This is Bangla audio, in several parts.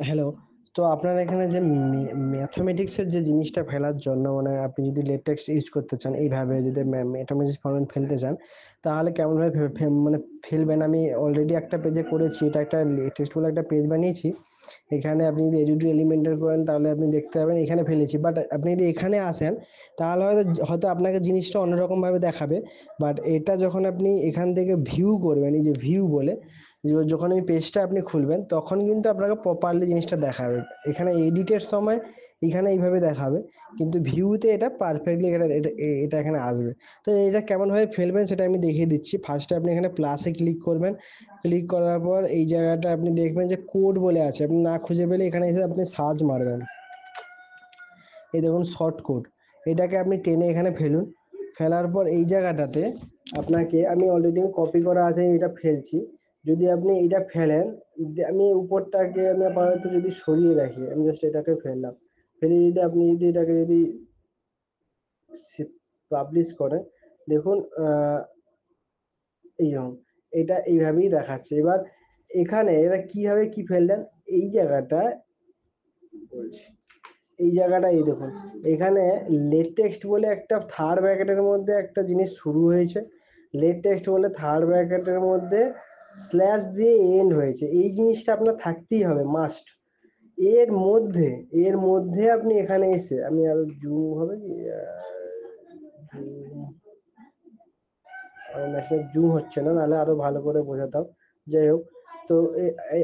হ্যালো। তো আপনার এখানে যে ম্যাথমেটিক্সের যে জিনিসটা ফেলার জন্য মানে আপনি যদি লেটেক্স ইউজ করতে চান এইভাবে যদি ম্যাথমেটিক্স ফরম্যাট ফেলতে চান, তাহলে কেমনভাবে মানে ফেলবেন? আমি অলরেডি একটা পেজে করেছি। এটা একটা লেটেক্সট বলে একটা পেজ বানিয়েছি। এখানে আপনি যদি এডিট এলিমেন্টার করেন তাহলে আপনি দেখতে পাবেন এখানে ফেলেছি। বাট আপনি যদি এখানে আসেন তাহলে হয়তো আপনাকে জিনিসটা অন্যরকমভাবে দেখাবে। বাট এটা যখন আপনি এখান থেকে ভিউ করবেন, এই যে ভিউ বলে যখন এই পেজটা আপনি খুলবেন তখন কিন্তু আপনাকে প্রপারলি জিনিসটা দেখাবে। এখানে এডিটের সময় এখানে এইভাবে দেখাবে, কিন্তু ভিউতে এটা পারফেক্টলি এটা এখানে আসবে। তো এটা কেমনভাবে ফেলবেন সেটা আমি দেখিয়ে দিচ্ছি। ফার্স্টে আপনি এখানে প্লাসে ক্লিক করবেন। ক্লিক করার পর এই জায়গাটা আপনি দেখবেন যে কোড বলে আছে, আপনি না খুঁজে পেলে এখানে এসে আপনি সার্চ মারবেন। এই দেখুন শর্ট কোড, এটাকে আপনি টেনে এখানে ফেলুন। ফেলার পর এই জায়গাটাতে আপনাকে আমি অলরেডি কপি করা আছে এটা ফেলছি। যদি আপনি এটা ফেলেন, আমি উপরটাকে আমি আপাতত যদি সরিয়ে রাখি, আমি জাস্ট এটাকে ফেললাম। ফেলে যদি আপনি যদি এটাকে যদি পাবলিশ করেন, দেখুন এই যেমন এটা এইভাবেই দেখাচ্ছে। এবার এখানে এরা কিভাবে কি ফেললেন, এই জায়গাটা বলছি। এই জায়গাটা এই দেখুন, এখানে লেটেক্সট বলে একটা থার্ড ব্র্যাকেটের মধ্যে একটা জিনিস শুরু হয়েছে। লেটেক্সট বলে থার্ড ব্র্যাকেটের মধ্যে স্ল্যাশ দিয়ে এন্ড হয়েছে। এই জিনিসটা আপনার থাকতেই হবে, মাস্ট। এর মধ্যে আপনি এখানে এসে আমি আরো জুম হবে কি জুম হচ্ছে না, নাহলে আরো ভালো করে বোঝাতাম। যাই হোক, তো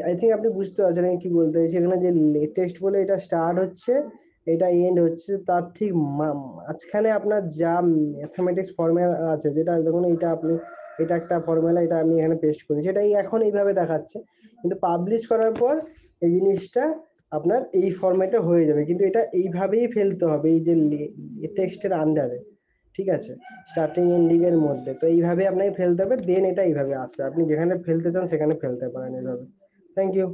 আই থিঙ্ক আপনি বুঝতে পারছেন আমি কি বলতে চাইছি। এখানে যে লেটেস্ট বলে এটা স্টার্ট হচ্ছে, এটা এন্ড হচ্ছে, তার ঠিক মাঝখানে আপনার যা ম্যাথমেটিক্স ফর্মুলা আছে, যেটা দেখুন এইটা আপনি, এটা একটা ফর্মুলা, এটা আমি এখানে পেস্ট করেছি, এটাই এখন এইভাবে দেখাচ্ছে। কিন্তু পাবলিশ করার পর এই জিনিসটা আপনার এই ফরম্যাটে হয়ে যাবে, কিন্তু এটা এইভাবেই ফেলতে হবে, এই যে টেক্সটের আন্ডারে। ঠিক আছে, স্টার্টিং এন্ডিং এর মধ্যে। তো এইভাবে আপনাকে ফেলতে হবে, দেন এটা এইভাবে আসবে। আপনি যেখানে ফেলতে চান সেখানে ফেলতে পারেন এইভাবে। Thank you.